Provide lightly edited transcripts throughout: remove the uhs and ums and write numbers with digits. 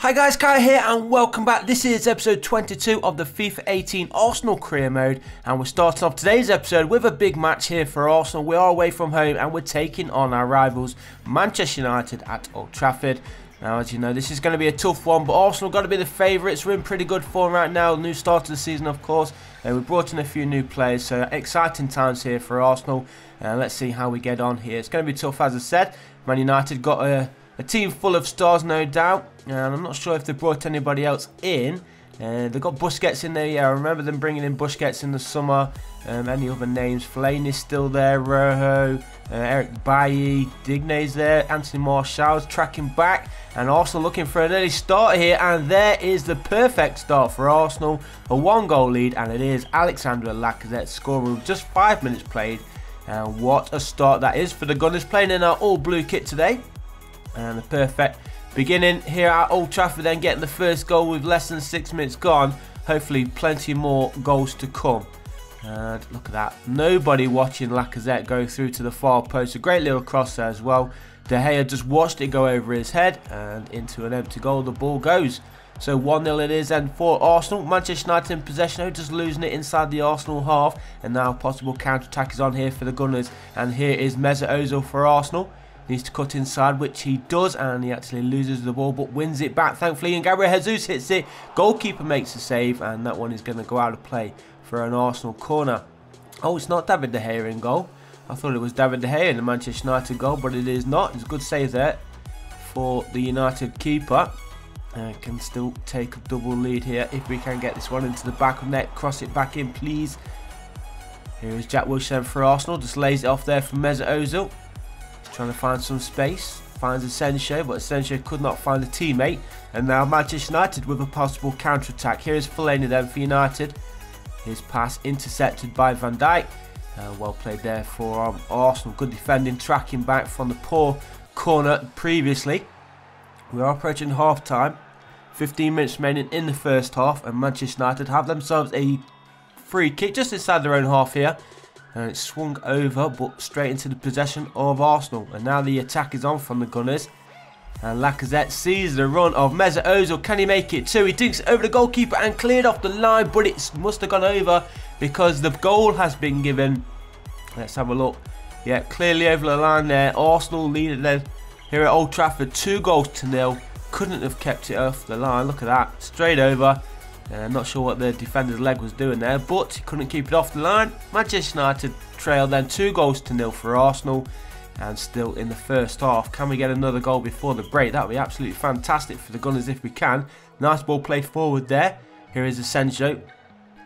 Hi guys, Kai here and welcome back. This is episode 22 of the FIFA 18 Arsenal career mode, and we're starting off today's episode with a big match here for Arsenal. We are away from home and we're taking on our rivals Manchester United at Old Trafford. Now, as you know, this is going to be a tough one, but Arsenal got to be the favourites. We're in pretty good form right now. New start to the season, of course. We brought in a few new players, so exciting times here for Arsenal. Let's see how we get on here. It's going to be tough, as I said. Man United got a team full of stars, no doubt, and I'm not sure if they brought anybody else in. They've got Busquets in there, yeah, I remember them bringing in Busquets in the summer. Any other names? Fellaini's still there, Rojo, Eric Bailly, Digne's there, Anthony Martial's tracking back, and Arsenal looking for an early start here, and there is the perfect start for Arsenal. A one-goal lead, and it is Alexander Lacazette scoring with just 5 minutes played. And what a start that is for the Gunners, playing in our all-blue kit today. And the perfect beginning here at Old Trafford, then getting the first goal with less than 6 minutes gone. Hopefully plenty more goals to come. And look at that, nobody watching Lacazette go through to the far post. A great little cross there as well. De Gea just watched it go over his head and into an empty goal. The ball goes. So 1-0 it is, and for Arsenal, Manchester United in possession, just losing it inside the Arsenal half. And now possible counter-attack is on here for the Gunners. And here is Mesut Ozil for Arsenal. Needs to cut inside, which he does, and he actually loses the ball but wins it back, thankfully. And Gabriel Jesus hits it. Goalkeeper makes a save, and that one is going to go out of play for an Arsenal corner. Oh, it's not David De Gea in goal. I thought it was David De Gea in the Manchester United goal, but it is not. It's a good save there for the United keeper. Can still take a double lead here if we can get this one into the back of net. Cross it back in, please. Here is Jack Wilshere for Arsenal. Just lays it off there for Mesut Ozil. Trying to find some space, finds Asensio, but Asensio could not find a teammate. And now Manchester United with a possible counter-attack. Here is Fellaini then for United. His pass intercepted by Van Dijk. Well played there for Arsenal. Good defending, tracking back from the poor corner previously. We are approaching half-time. 15 minutes remaining in the first half, and Manchester United have themselves a free kick just inside their own half here. And it's swung over, but straight into the possession of Arsenal. And now the attack is on from the Gunners. And Lacazette sees the run of Mesut Ozil. Can he make it too? He dinks it over the goalkeeper and cleared off the line, but it must have gone over because the goal has been given. Let's have a look. Yeah, clearly over the line there. Arsenal leading then here at Old Trafford, 2-0. Couldn't have kept it off the line. Look at that, straight over. Not sure what the defender's leg was doing there, but he couldn't keep it off the line. Manchester United trail then 2-0 for Arsenal, and still in the first half. Can we get another goal before the break? That would be absolutely fantastic for the Gunners if we can. Nice ball played forward there. Here is Asensio,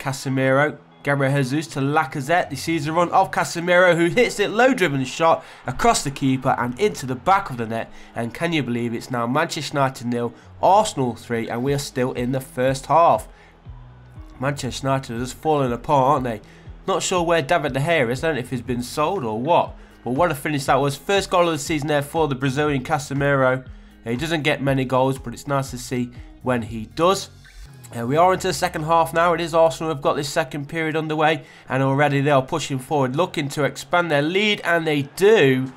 Casemiro, Gabriel Jesus to Lacazette. He sees the run of Casemiro, who hits it, low driven shot across the keeper and into the back of the net. And can you believe it's now Manchester United 0, Arsenal 3, and we are still in the first half. Manchester United are just falling apart, aren't they? Not sure where David De Gea is. I don't know if he's been sold or what. But what a finish that was. First goal of the season there for the Brazilian Casemiro. He doesn't get many goals, but it's nice to see when he does. We are into the second half now. It is Arsenal who have got this second period underway, and already they are pushing forward, looking to expand their lead, and they do.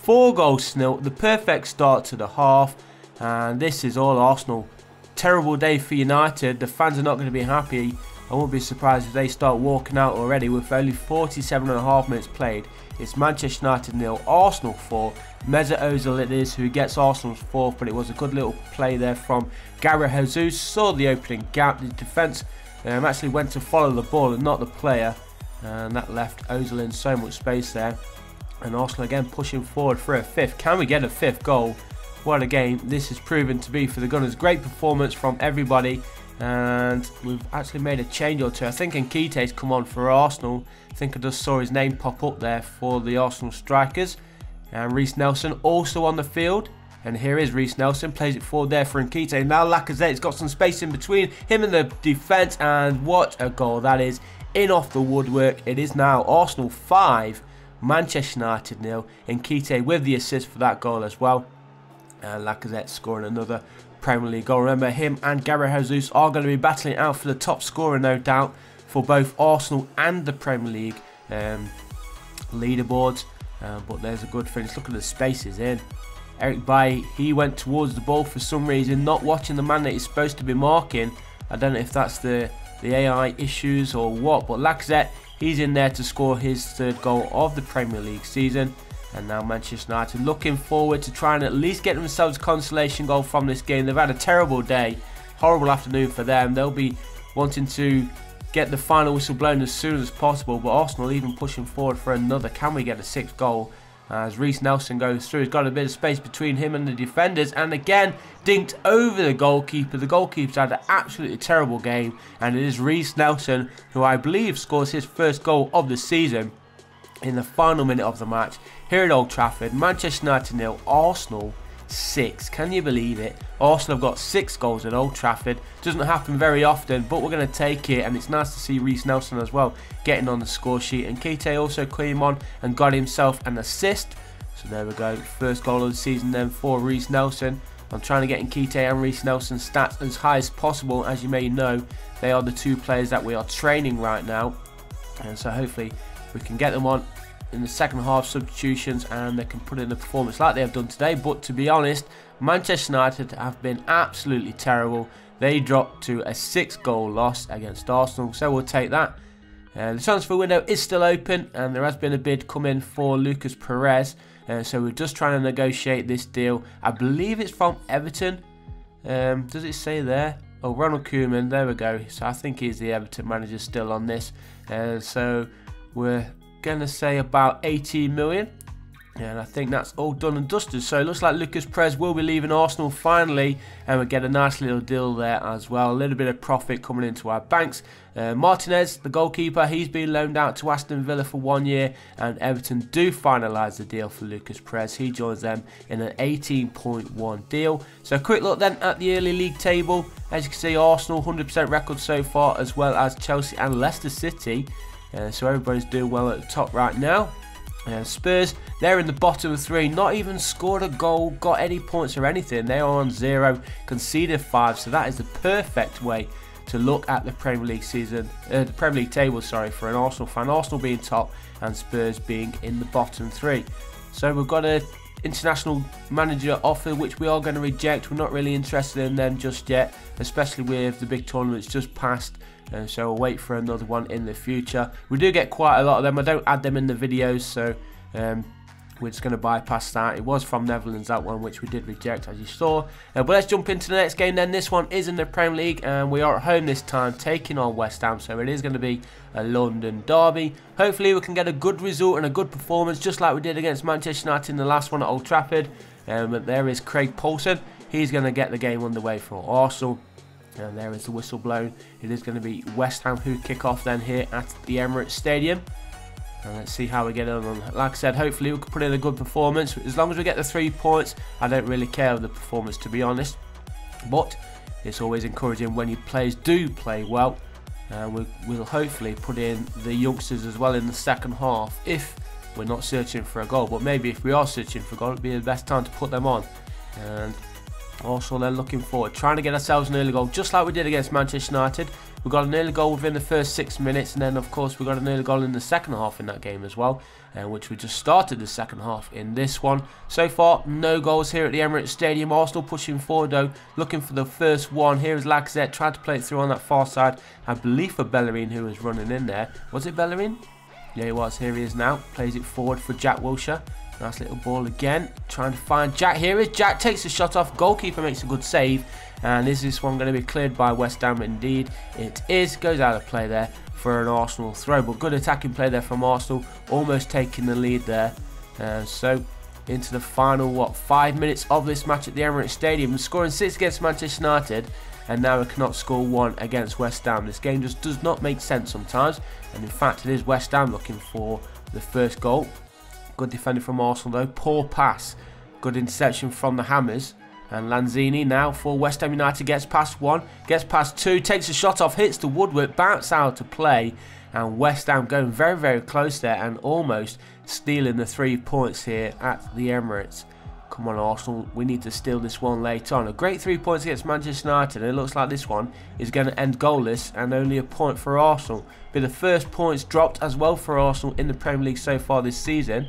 4-0, the perfect start to the half, and this is all Arsenal. Terrible day for United. The fans are not going to be happy. I won't be surprised if they start walking out already with only 47.5 minutes played. It's Manchester United 0, Arsenal 4. Mesut Ozil it is who gets Arsenal's 4th, but it was a good little play there from Gabriel Jesus. Saw the opening gap. The defence actually went to follow the ball and not the player, and that left Ozil in so much space there. And Arsenal again pushing forward for a 5th. Can we get a 5th goal? What a game this has proven to be for the Gunners. Great performance from everybody. And we've actually made a change or two. I think Nketiah's come on for Arsenal. I think I just saw his name pop up there for the Arsenal strikers. And Reiss Nelson also on the field. And here is Reiss Nelson. Plays it forward there for Nketiah. Now Lacazette's got some space in between him and the defence. And what a goal that is. In off the woodwork. It is now Arsenal 5, Manchester United 0. Nketiah with the assist for that goal as well. And Lacazette scoring another Premier League goal. Remember, him and Gabriel Jesus are going to be battling out for the top scorer, no doubt, for both Arsenal and the Premier League leaderboards. But there's a good finish. Look at the spaces in. Eric Bailly, he went towards the ball for some reason, not watching the man that he's supposed to be marking. I don't know if that's the AI issues or what, but Lacazette, he's in there to score his third goal of the Premier League season. And now Manchester United looking forward to trying to at least get themselves a consolation goal from this game. They've had a terrible day, horrible afternoon for them. They'll be wanting to get the final whistle blown as soon as possible, but Arsenal even pushing forward for another. Can we get a sixth goal? As Reece Nelson goes through, he's got a bit of space between him and the defenders, and again dinked over the goalkeeper. The goalkeeper's had an absolutely terrible game, and it is Reece Nelson who I believe scores his first goal of the season in the final minute of the match here at Old Trafford. Manchester United 0, Arsenal 6. Can you believe it? Arsenal have got 6 goals at Old Trafford. Doesn't happen very often, but we're going to take it, and it's nice to see Reece Nelson as well getting on the score sheet. And Keita also came on and got himself an assist. So there we go, first goal of the season then for Reece Nelson. I'm trying to get Keita and Reece Nelson's stats as high as possible. As you may know, they are the 2 players that we are training right now, and so hopefully we can get them on in the second half substitutions and they can put in a performance like they have done today. But to be honest, Manchester United have been absolutely terrible. They dropped to a 6-goal loss against Arsenal, so we'll take that. The transfer window is still open, and there has been a bid come in for Lucas Perez, so we're just trying to negotiate this deal. I believe it's from Everton. Does it say there? Oh, Ronald Koeman, there we go. So I think he's the Everton manager still on this, so we're gonna say about 18 million, and I think that's all done and dusted. So it looks like Lucas Perez will be leaving Arsenal finally, and we get a nice little deal there as well. A little bit of profit coming into our banks. Martinez, the goalkeeper, he's been loaned out to Aston Villa for 1 year, and Everton do finalise the deal for Lucas Perez. He joins them in an 18.1 deal. So a quick look then at the early league table. As you can see, Arsenal 100% record so far, as well as Chelsea and Leicester City. So everybody's doing well at the top right now. Spurs, they're in the bottom 3, not even scored a goal, got any points or anything. They are on 0, conceded 5, so that is the perfect way to look at the Premier League season, the Premier League table, sorry, for an Arsenal fan. Arsenal being top and Spurs being in the bottom 3. So we've got an international manager offer which we are going to reject. We're not really interested in them just yet, especially with the big tournaments just passed. So we'll wait for another one in the future. We do get quite a lot of them. I don't add them in the videos, so we're just going to bypass that. It was from Netherlands, that one, which we did reject, as you saw. But let's jump into the next game then. This one is in the Premier League, and we are at home this time, taking on West Ham. So it is going to be a London derby. Hopefully we can get a good result and a good performance, just like we did against Manchester United in the last one at Old Trafford. But there is Craig Poulsen. He's going to get the game underway for Arsenal. And there is the whistle blown. It is going to be West Ham who kick off then here at the Emirates Stadium. And let's see how we get on. Like I said, hopefully we can put in a good performance. As long as we get the 3 points, I don't really care of the performance, to be honest. But it's always encouraging when your players do play well. And we'll hopefully put in the youngsters as well in the second half if we're not searching for a goal. But maybe if we are searching for a goal, it'd be the best time to put them on. And also then looking forward, trying to get ourselves an early goal, just like we did against Manchester United. We got an early goal within the first 6 minutes, and then of course we got an early goal in the second half in that game as well, which we just started the second half in this one. So far, no goals here at the Emirates Stadium. Arsenal pushing forward though, looking for the first one. Here is Lacazette, tried to play it through on that far side, I believe for Bellerin, who was running in there. Was it Bellerin? Yeah, he was. Here he is now, plays it forward for Jack Wilshere. Nice little ball again, trying to find Jack. Here is Jack, takes the shot off, goalkeeper makes a good save, and is this one going to be cleared by West Ham? Indeed it is. Goes out of play there for an Arsenal throw, but good attacking play there from Arsenal, almost taking the lead there. So into the final 5 minutes of this match at the Emirates Stadium, scoring 6 against Manchester United, and now we cannot score 1 against West Ham. This game just does not make sense sometimes, and in fact it is West Ham looking for the first goal. Good defending from Arsenal though, poor pass, good interception from the Hammers, and Lanzini now for West Ham United gets past 1, gets past 2, takes a shot off, hits the woodwork, bounce out to play, and West Ham going very, very close there and almost stealing the 3 points here at the Emirates. Come on Arsenal, we need to steal this one later on. A great 3 points against Manchester United, and it looks like this one is going to end goalless and only a point for Arsenal. Be the first points dropped as well for Arsenal in the Premier League so far this season.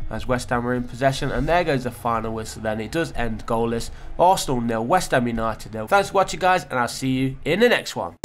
as West Ham are in possession, and there goes the final whistle. Then it does end goalless. Arsenal 0, West Ham United 0. Thanks for watching, guys, and I'll see you in the next one.